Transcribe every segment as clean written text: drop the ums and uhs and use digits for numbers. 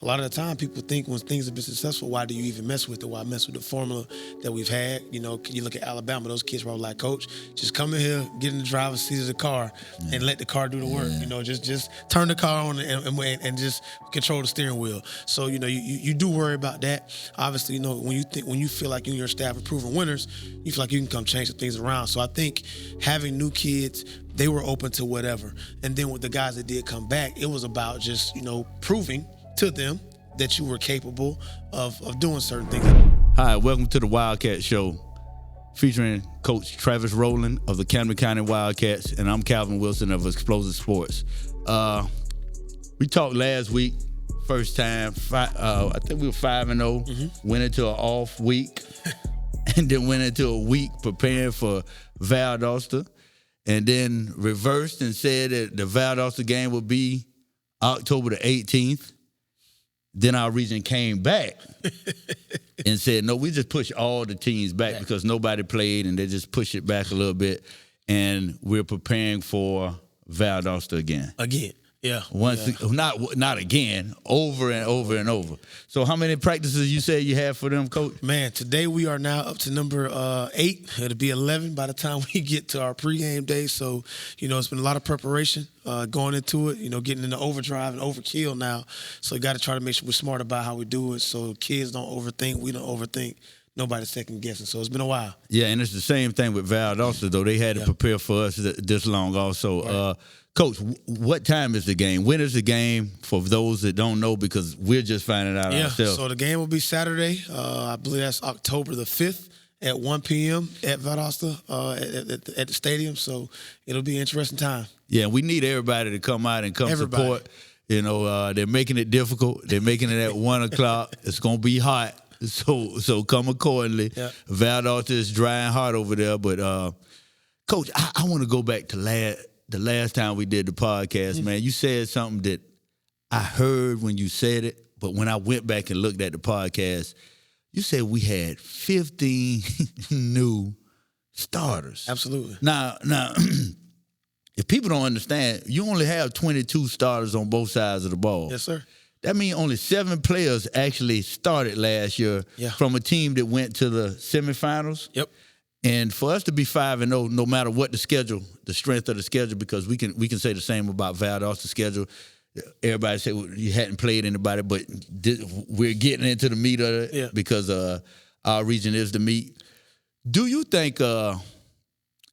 A lot of the time, people think when things have been successful, why do you even mess with it? Why mess with the formula that we've had? You know, you look at Alabama, those kids were like, Coach, just come in here, get in the driver's seat of the car, and let the car do the work. You know, just turn the car on and just control the steering wheel. So, you know, you do worry about that. Obviously, you know, when you feel like you and your staff are proven winners, you feel like you can come change some things around. So I think having new kids, they were open to whatever. And then with the guys that did come back, it was about just, you know, proving to them that you were capable of doing certain things. Hi, welcome to the Wildcat Show, featuring Coach Travis Roland of the Camden County Wildcats, and I'm Calvin Wilson of Explosive Sports. We talked last week, first time, I think we were 5-0, went into an off week, and then went into a week preparing for Valdosta, and then reversed and said that the Valdosta game would be October the 18th. Then our region came back and said, no, we just push all the teams back because nobody played, and they just push it back a little bit. And we're preparing for Valdosta again. Yeah. Not again, over and over and over. So how many practices you said you had for them, Coach? Man, today we are now up to number 8. It'll be 11 by the time we get to our pregame day. So, you know, it's been a lot of preparation going into it, you know, getting into overdrive and overkill now. So you got to try to make sure we're smart about how we do it so kids don't overthink, we don't overthink. Nobody's second guessing. So it's been a while. Yeah, and it's the same thing with Valdosta, though. They had to prepare for us this long also. Right. Coach, what time is the game? When is the game for those that don't know, because we're just finding out ourselves? So the game will be Saturday. I believe that's October the 5th at 1 p.m. at Valdosta at the stadium. So it'll be an interesting time. Yeah, we need everybody to come out and support. You know, they're making it difficult. They're making it at 1 o'clock. It's going to be hot. So come accordingly. Yeah. Valdosta is dry and hot over there. But, Coach, I want to go back to the last time we did the podcast, man. You said something that I heard when you said it, but when I went back and looked at the podcast, you said we had 15 new starters. Absolutely. Now, if people don't understand, you only have 22 starters on both sides of the ball. Yes, sir. That means only 7 players actually started last year from a team that went to the semifinals. Yep. And for us to be 5-0, no matter what the schedule, the strength of the schedule, because we can say the same about Valdosta's schedule. Everybody said you hadn't played anybody, but we're getting into the meat of it because our region is the meat. Do you think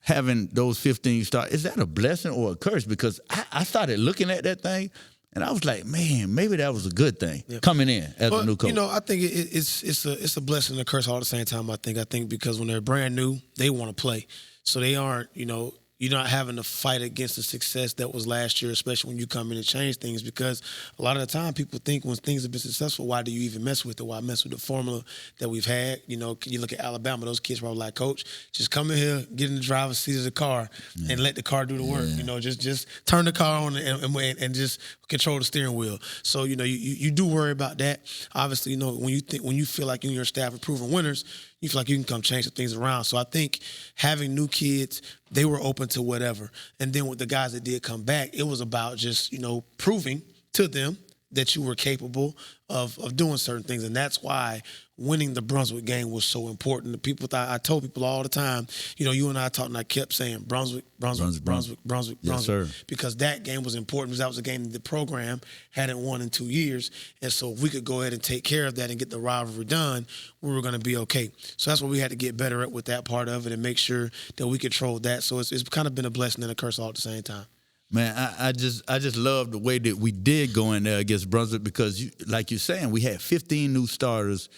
having those 15 stars, is that a blessing or a curse? Because I started looking at that thing, and I was like, man, maybe that was a good thing coming in as a new coach. You know, I think it's a blessing and a curse all at the same time. I think because when they're brand new, they want to play, so they aren't. You know, you're not having to fight against the success that was last year, especially when you come in and change things. Because a lot of the time, people think when things have been successful, why do you even mess with it? Why mess with the formula that we've had? You know, you look at Alabama, those kids were like, Coach, just come in here, get in the driver's seat of the car, and let the car do the work. You know, just turn the car on and just control the steering wheel. So, you know, you do worry about that. Obviously, you know, when you feel like you and your staff are proven winners, you feel like you can come change some things around. So I think having new kids, they were open to whatever. And then with the guys that did come back, it was about just, you know, proving to them that you were capable of doing certain things. And that's why winning the Brunswick game was so important. I told people all the time, you know, you and I talked, and I kept saying Brunswick. Yes, sir. Because that game was important, because that was a game that the program hadn't won in 2 years. And so if we could go ahead and take care of that and get the rivalry done, we were going to be okay. So that's what we had to get better at with that part of it and make sure that we controlled that. So it's kind of been a blessing and a curse all at the same time. Man, I just love the way that we did go in there against Brunswick, because, like you're saying, we had 15 new starters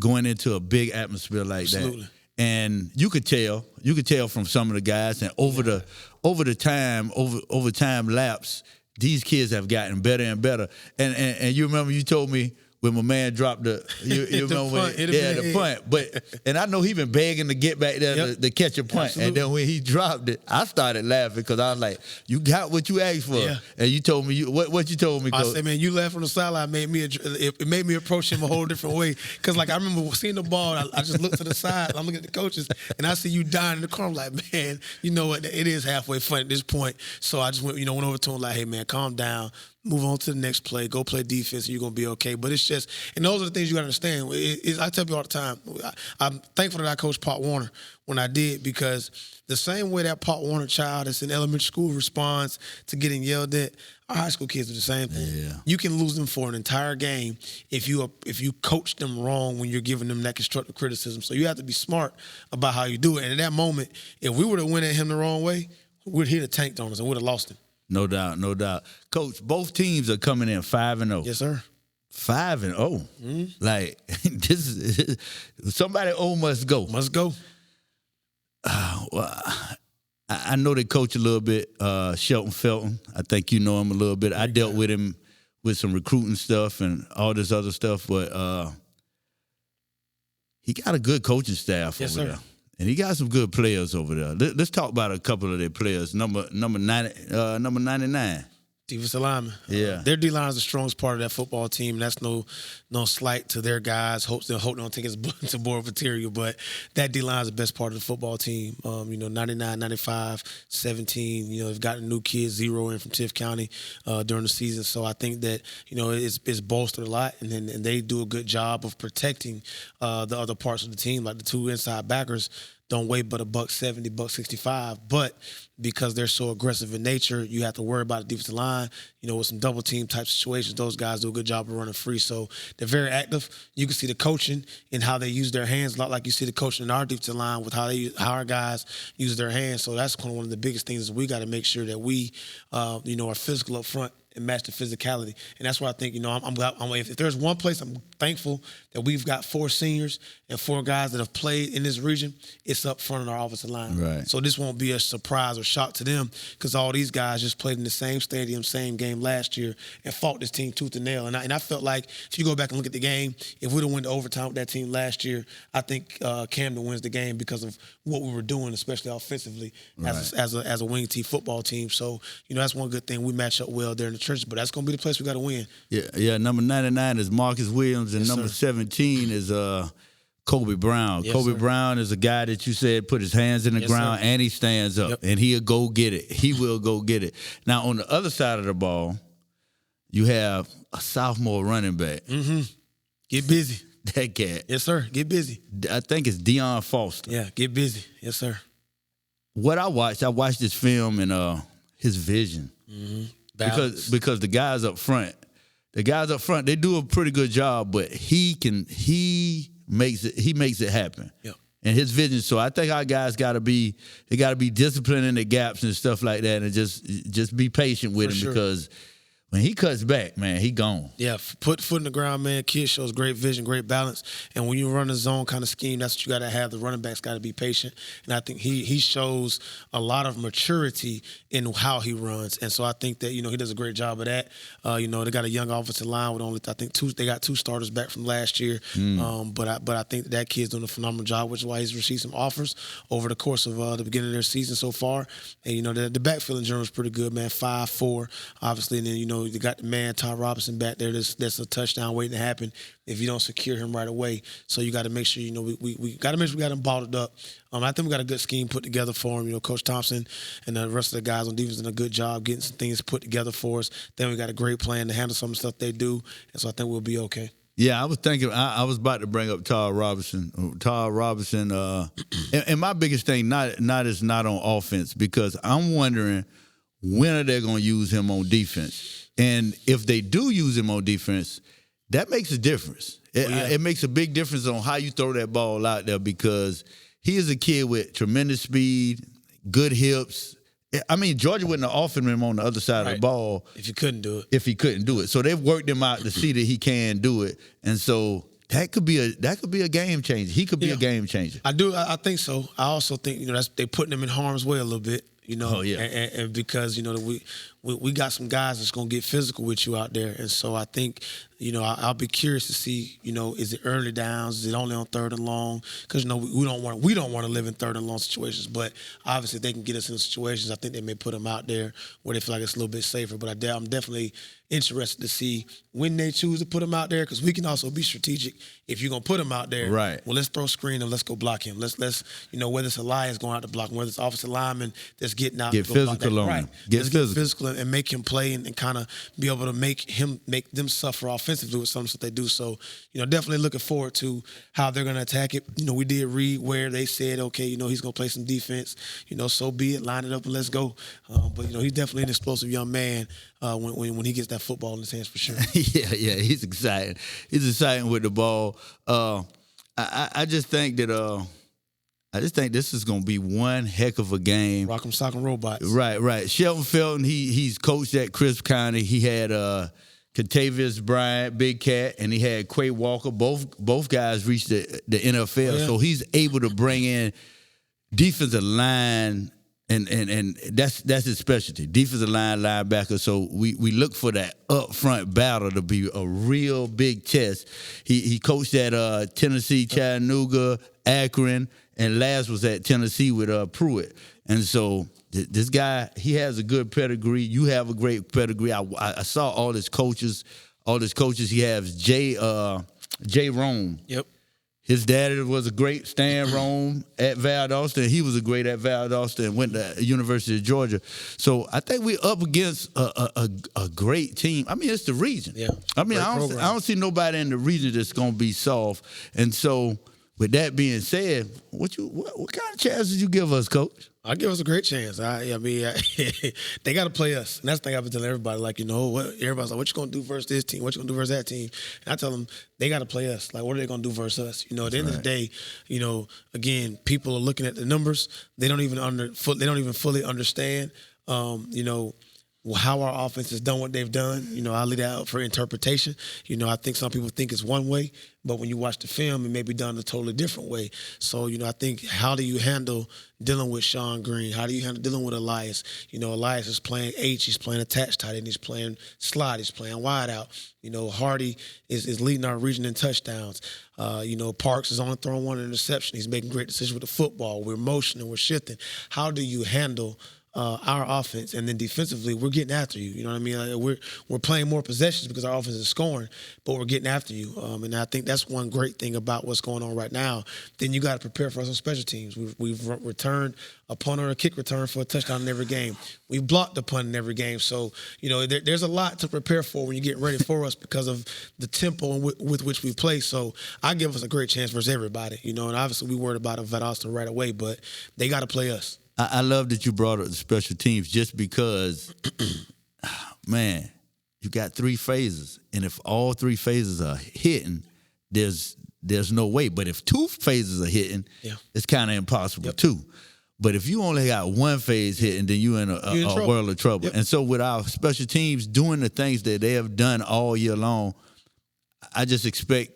going into a big atmosphere like that. And you could tell from some of the guys, and over time lapse, these kids have gotten better and better. And you remember you told me when my man dropped the punt. But I know he been begging to get back there to catch a punt. Absolutely. And then when he dropped it, I started laughing, because I was like, you got what you asked for. Yeah. And you told me what you told me, Coach. I said, man, you left from the sideline, it made me approach him a whole different way. Because like I remember seeing the ball, I just looked to the side, I'm looking at the coaches, and I see you dying in the corner. I'm like, man, you know what? It is halfway fun at this point. So I just went over to him like, hey man, calm down. move on to the next play, go play defense, and you're going to be okay. But it's just, and those are the things you got to understand. I tell people all the time, I'm thankful that I coached Pop Warner when I did, because the same way that Pop Warner child that's in elementary school responds to getting yelled at, our high school kids do the same thing. Yeah. You can lose them for an entire game if you coach them wrong when you're giving them that constructive criticism. So you have to be smart about how you do it. And in that moment, if we were to win at him the wrong way, we'd hit a tank on us and we'd have lost him. No doubt, no doubt. Coach, both teams are coming in 5-0. Yes, sir. 5-0. Mm-hmm. Like, this is somebody must go. Must go. Well, I know they coach a little bit, Shelton Felton. I think you know him a little bit. I dealt with him with some recruiting stuff and all this other stuff, but he got a good coaching staff over there. And he got some good players over there. Let's talk about a couple of their players. Number 99. Defensive lineman. Yeah. Their D-line is the strongest part of that football team. That's no slight to their guys. Hope they don't take it to board material, but that D-line is the best part of the football team. 99, 95, 17. They've gotten new kids, 0 in from Tift County during the season. So I think that, it's bolstered a lot, and they do a good job of protecting the other parts of the team, like the two inside backers. Don't weigh but $170, $165, but because they're so aggressive in nature, you have to worry about the defensive line. With some double team type situations, those guys do a good job of running free. So they're very active. You can see the coaching and how they use their hands, a lot like you see the coaching in our defensive line with how our guys use their hands. So that's one of the biggest things is we got to make sure that we, are physical up front and match the physicality. And that's why I think, if there's one place I'm thankful that we've got 4 seniors and 4 guys that have played in this region, it's up front in our offensive line. Right. So this won't be a surprise or shock to them, because all these guys just played in the same stadium, same game last year, and fought this team tooth and nail. And I felt like if you go back and look at the game, if we'd have went to overtime with that team last year, I think Camden wins the game because of what we were doing, especially offensively, as a wing T football team. So, that's one good thing. We match up well there in the trenches, but that's going to be the place we got to win. Yeah. Number 99 is Marcus Williams, and number 17 is Kobe Brown. Yes, Kobe sir. Brown is a guy that you said put his hands in the ground, sir. and he stands up, and he'll go get it. He will go get it. Now, on the other side of the ball, you have a sophomore running back. Mm-hmm. Get busy. That cat. Yes, sir. Get busy. I think it's Deion Foster. Yeah, get busy. Yes, sir. What I watched this film and his vision. Mm-hmm. Because the guys up front, they do a pretty good job, but he makes it happen. Yep. And his vision. So I think our guys gotta be disciplined in the gaps and stuff like that, and just be patient with him, because when he cuts back, man, he gone. Yeah, put foot in the ground, man. Kid shows great vision, great balance. And when you run a zone kind of scheme, that's what you got to have. The running back's got to be patient. And I think he shows a lot of maturity in how he runs. And so I think that, he does a great job of that. They got a young offensive line with only, I think, they got 2 starters back from last year. But I think that kid's doing a phenomenal job, which is why he's received some offers over the course of the beginning of their season so far. And, the backfield in general is pretty good, man. 5'4", obviously. And then, you got the man, Todd Robinson, back there. That's a touchdown waiting to happen if you don't secure him right away. So you got to make sure, we got to make sure we got him bottled up. I think we got a good scheme put together for him. Coach Thompson and the rest of the guys on defense did a good job getting some things put together for us. Then we got a great plan to handle some of the stuff they do. And so I think we'll be okay. Yeah, I was thinking, I was about to bring up Todd Robinson. And my biggest thing not on offense, because I'm wondering, when are they going to use him on defense? And if they do use him on defense, that makes a difference. It makes a big difference on how you throw that ball out there, because he is a kid with tremendous speed, good hips. I mean, Georgia wouldn't have offered him on the other side of the ball if he couldn't do it. So they've worked him out to see that he can do it. And so that could be a game changer. He could be a game changer. I think so. I also think, they putting him in harm's way a little bit. And because we got some guys that's gonna get physical with you out there, and so I think I'll be curious to see is it early downs, is it only on 3rd and long? Because we don't want to live in 3rd and long situations, but obviously if they can get us in situations, I think they may put them out there where they feel like it's a little bit safer. But I'm definitely interested to see when they choose to put him out there, because we can also be strategic. If you're gonna put him out there, right? Well, let's throw screen and let's go block him. Let's whether it's Elias going out to block him, whether it's offensive lineman that's getting out, get physical on him. Get physical and make him play and kind of be able to make them suffer offensively with some stuff they do. So, definitely looking forward to how they're going to attack it. We did read where they said, okay, he's going to play some defense. So be it. Line it up and let's go. But he's definitely an explosive young man when he gets that football in his hands for sure. yeah, he's exciting. He's exciting with the ball. I just think that. I just think this is going to be one heck of a game. Rock'em Sock'em Robots. Right. Shelton Felton, he's coached at Crisp County. He had Contavious Bryant, Big Cat, and he had Quay Walker. Both guys reached the NFL, so he's able to bring in defensive line, and that's his specialty, defensive line linebacker. So we look for that up front battle to be a real big test. He coached at Tennessee, Chattanooga, Akron, and last was at Tennessee with Pruitt. And so this guy, he has a good pedigree. You have a great pedigree. I saw all his coaches. He has Jay Rome. Yep. His daddy was a great Stan Rome at Valdosta, and he was a great at Valdosta and went to University of Georgia. So I think we're up against a great team. I mean, it's the region. Yeah. I mean, I don't see nobody in the region that's going to be soft. And so with that being said, what kind of chances you give us, Coach? I give us a great chance. I mean, they got to play us. And that's the thing I've been telling everybody. Like, everybody's like, what you going to do versus this team? What you going to do versus that team? And I tell them, they got to play us. Like, what are they going to do versus us? At the end of the day, again, people are looking at the numbers. They don't even fully understand, how our offense has done what they've done. I leave that out for interpretation. I think some people think it's one way, but when you watch the film, it may be done a totally different way. So, I think, how do you handle dealing with Sean Green? How do you handle dealing with Elias? Elias is playing H. He's playing attached tight end. He's playing slot. He's playing wide out. Hardy is leading our region in touchdowns. Parks is only throwing one interception. He's making great decisions with the football. We're motioning. We're shifting. How do you handle our offense? And then defensively, we're getting after you. You know what I mean? Like, we're playing more possessions because our offense is scoring, but we're getting after you. And I think that's one great thing about what's going on right now. Then you got to prepare for us on special teams. We've returned a punt or a kick return for a touchdown in every game. We've blocked a punt in every game. So, there's a lot to prepare for when you get ready for us because of the tempo with which we play. So I give us a great chance versus everybody. And obviously we worried about Valdosta right away, but they got to play us. I love that you brought up the special teams just because, man, you got 3 phases. And if all 3 phases are hitting, there's no way. But if 2 phases are hitting, it's kind of impossible too. But if you only got 1 phase hitting, then you're in a world of trouble. Yep. And so with our special teams doing the things that they have done all year long, I just expected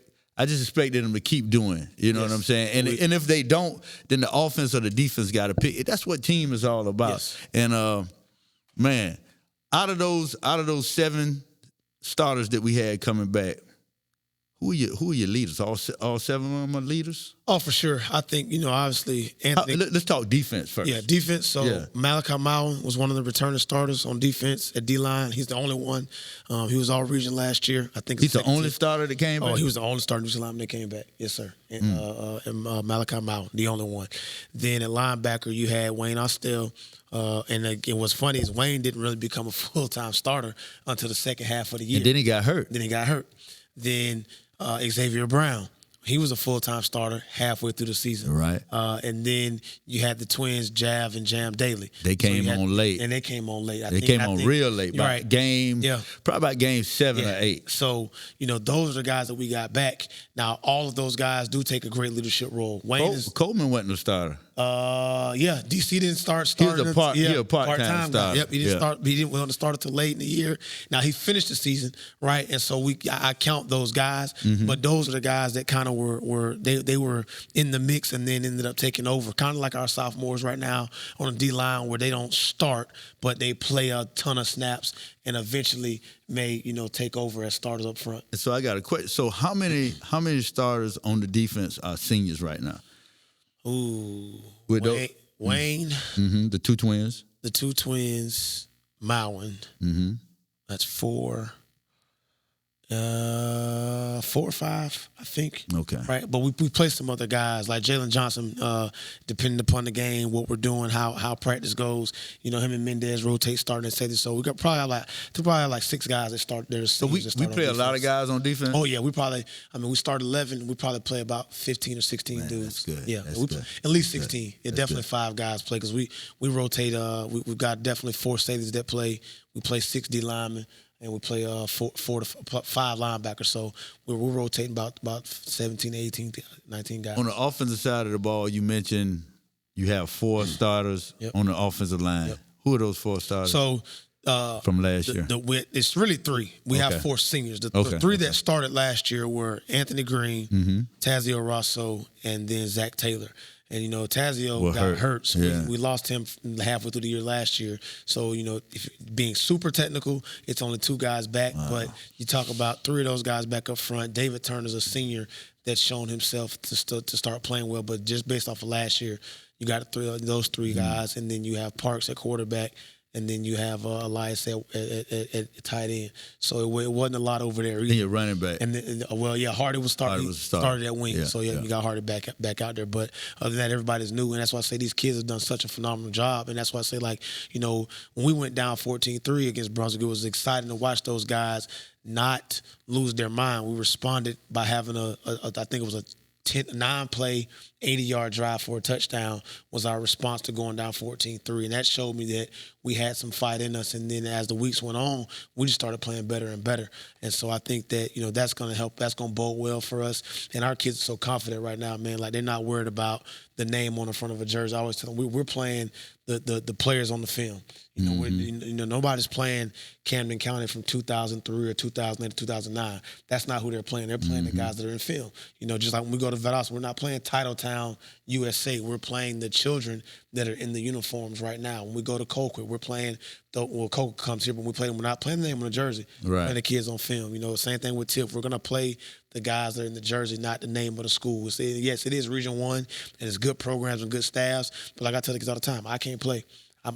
them to keep doing. You know what I'm saying? And if they don't, then the offense or the defense got to pick it. That's what team is all about. Yes. And man, out of those 7 starters that we had coming back, who are your leaders? All 7 of them are leaders? Oh, for sure. I think, obviously, Anthony. Let's talk defense first. Yeah, defense. So Malachi Mowen was one of the returning starters on defense at D-line. He's the only one. He was all region last year. I think he's the only starter that came back? Oh, he was the only starter lineman that came back. Yes, sir. And Malachi Mowen, the only one. Then at linebacker, you had Wayne Austell. And again, what's funny is Wayne didn't really become a full-time starter until the second half of the year. And then he got hurt. Then Xavier Brown, he was a full-time starter halfway through the season. Right. And then you had the twins, Jav and Jam Daly. They came on late. And they came on late. They came on real late. Probably about game 7 or 8. So, those are the guys that we got back. Now, all of those guys do take a great leadership role. Coleman wasn't a starter. DC didn't start. He was a part-time starter. Yep, he didn't start. He didn't want to start until late in the year. Now he finished the season, right? And so I count those guys, but those are the guys that kind of were in the mix and then ended up taking over, kind of like our sophomores right now on the D line, where they don't start, but they play a ton of snaps and eventually may take over as starters up front. So I got a question. So how many starters on the defense are seniors right now? Ooh, Wayne, the 2 twins, Mowen, that's 4. 4 or 5, I think. Okay. Right, but we play some other guys like Jalen Johnson. Depending upon the game, what we're doing, how practice goes. Him and Mendez rotate starting at safety. So we got probably like 6 guys that start there. So we play a lot of guys on defense. Oh yeah, we start 11. We probably play about 15 or 16 Man, dudes. That's good. Yeah, that's we good. At least 16. That's Yeah, definitely good. 5 guys play because we rotate. We've got definitely 4 safeties that play. We play 6 D linemen. And we play 4 to 5 linebackers. So we're rotating about 17, 18, 19 guys. On the offensive side of the ball, you mentioned you have 4 starters on the offensive line. Yep. Who are those 4 starters? So from last year? It's really 3. We have 4 seniors. The 3 that started last year were Anthony Green, Tazio Rosso, and then Zach Taylor. And, Tazio got hurt, so we lost him halfway through the year last year. So, if being super technical, it's only 2 guys back. But you talk about 3 of those guys back up front. David Turner's a senior that's shown himself to start playing well. But just based off of last year, you got those 3 guys. And then you have Parks at quarterback. And then you have Elias at tight end. So it wasn't a lot over there either. And your running back. Hardy was started at wing. Yeah, so you got Hardy back out there. But other than that, everybody's new. And that's why I say these kids have done such a phenomenal job. And that's why I say, when we went down 14-3 against Brunswick, it was exciting to watch those guys not lose their mind. We responded by having I think it was a 9-play, 80-yard drive for a touchdown was our response to going down 14-3. And that showed me that we had some fight in us. And then as the weeks went on, we just started playing better and better. And so I think that, that's going to help. That's going to bode well for us. And our kids are so confident right now, man. Like, they're not worried about the name on the front of a jersey. I always tell them we're playing the players on the film. Nobody's playing Camden County from 2003 or 2008 to 2009. That's not who they're playing. They're playing the guys that are in film. Just like when we go to Valdosta, we're not playing Titletown, USA. We're playing the children that are in the uniforms right now. When we go to Colquitt, we're playing Colquitt comes here, but we play them. We're not playing the name on the jersey. Right. We're playing the kids on film. Same thing with Tiff. We're going to play the guys that are in the jersey, not the name of the school. Yes, it is Region 1, and it's good programs and good staffs. But like I tell the kids all the time, I can't play.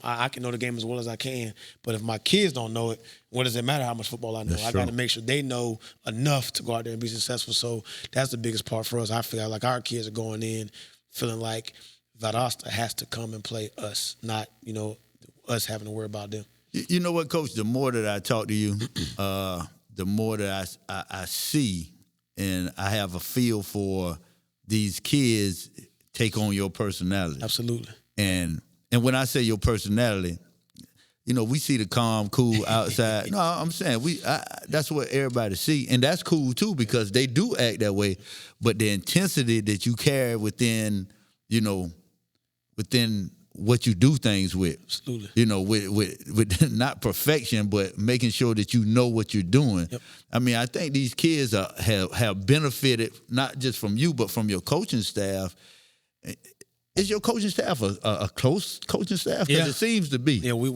I can know the game as well as I can, but if my kids don't know it, what does it matter how much football I know? I got to make sure they know enough to go out there and be successful. So that's the biggest part for us. I feel like our kids are going in feeling like Valdosta has to come and play us, not us having to worry about them. You know what, Coach? The more that I talk to you, the more that I see and I have a feel for these kids take on your personality. Absolutely. And when I say your personality, we see the calm, cool outside. No, I'm saying that's what everybody see, and that's cool too because they do act that way. But the intensity that you carry within what you do things with, absolutely. With not perfection, but making sure that you know what you're doing. Yep. I mean, I think these kids have benefited not just from you, but from your coaching staff. Is your coaching staff a close coaching staff? Because it seems to be. Yeah, we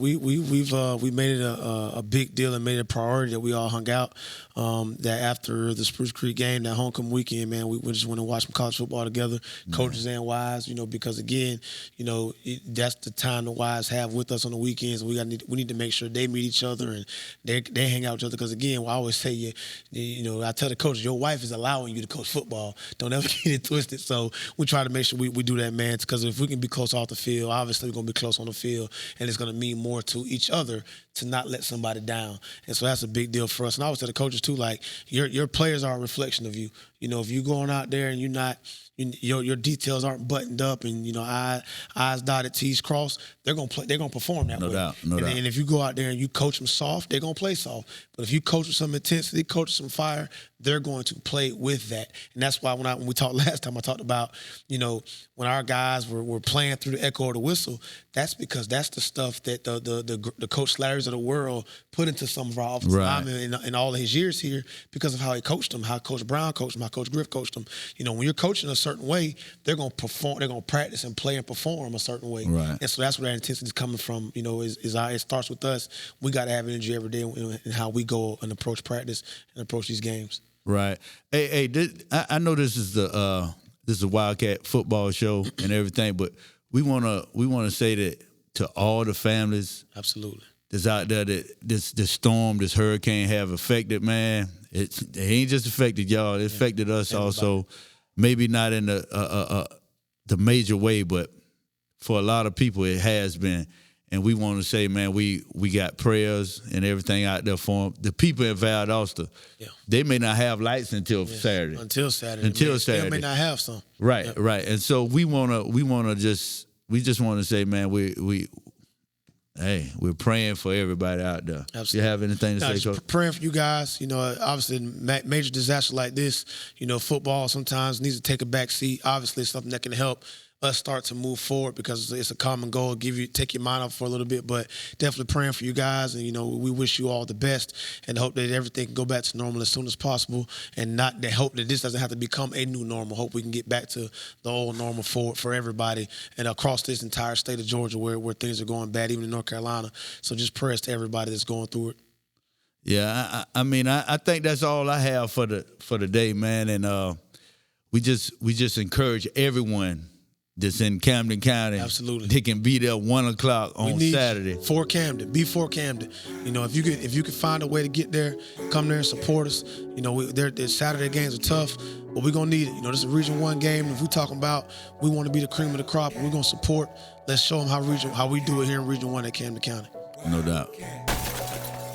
made it a big deal and made it a priority that we all hung out. That after the Spruce Creek game, that homecoming weekend, man, we just went and watched some college football together, coaches and wives. Because again, that's the time the wives have with us on the weekends. We need to make sure they meet each other and they hang out with each other. Because again, I always say, I tell the coaches, your wife is allowing you to coach football. Don't ever get it twisted. So we try to make sure we do that, man. Because if we can be close off the field, obviously we're going to be close on the field, and it's going to mean more to each other to not let somebody down. And so that's a big deal for us. And I always tell the coaches too, like your players are a reflection of you. If you're going out there and you're not, your details aren't buttoned up and I's dotted, T's crossed, they're gonna play. They're gonna perform that way. No doubt. And if you go out there and you coach them soft, they're gonna play soft. But if you coach with some intensity, coach with some fire, they're going to play with that. And that's why when we talked last time, I talked about when our guys were playing through the echo of the whistle. That's because that's the stuff that the Coach Slattery's of the world put into some of our offensive linemen in all of his years here because of how he coached them, how Coach Brown coached them, how Coach Griff coached them. When you're coaching a certain way, they're going to perform, they're going to practice and play and perform a certain way. Right. And so that's where that intensity is coming from. It starts with us. We got to have energy every day in how we go and approach practice and approach these games. Right. Hey, I know this is a Wildcat football show and everything, but we wanna say that to all the families, absolutely, that's out there that this storm, this hurricane have affected, man, it ain't just affected y'all. It affected us also. Maybe not in the major way, but for a lot of people it has been. And we want to say, man, we got prayers and everything out there for them. The people in Valdosta, they may not have lights until Saturday. Until Saturday. They may not have some. Right, right. And so we just want to say, man, we're praying for everybody out there. Absolutely. You have anything to say, Coach? Praying for you guys. You know, obviously, major disaster like this, you know, football sometimes needs to take a back seat. Obviously, it's something that can help us start to move forward because it's a common goal. Take your mind off for a little bit, but definitely praying for you guys. And, you know, we wish you all the best and hope that everything can go back to normal as soon as possible, and hope that this doesn't have to become a new normal. Hope we can get back to the old normal for everybody and across this entire state of Georgia where things are going bad, even in North Carolina. So just prayers to everybody that's going through it. Yeah, I mean, I think that's all I have for the day, man. And we just encourage everyone that's in Camden County. Absolutely. They can be there 1 o'clock on Saturday. For Camden. Before Camden. You know, if you can find a way to get there, come there and support us. You know, their Saturday games are tough, but we're going to need it. You know, this is a Region 1 game. If we're talking about we want to be the cream of the crop and we're going to support, let's show them how we do it here in Region 1 at Camden County. No doubt.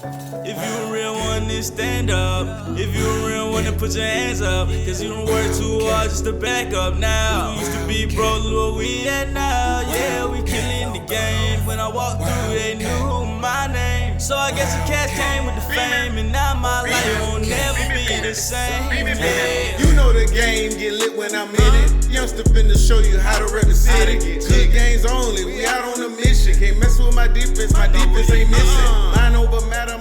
If you a real one, then stand up. If you a real one, then put your hands up. Cause you don't work too hard just to back up now. We used to be broke, look where we at now. Yeah, we killing the game. When I walked through, they knew my name. So I guess the cash came with the fame, and now my life won't never be the same. Yeah. You know the game get lit when I'm in it. Youngster finna show you how to rep the city. Good games only, we out on a mission. Can't mess with my defense ain't missing. Line over matter,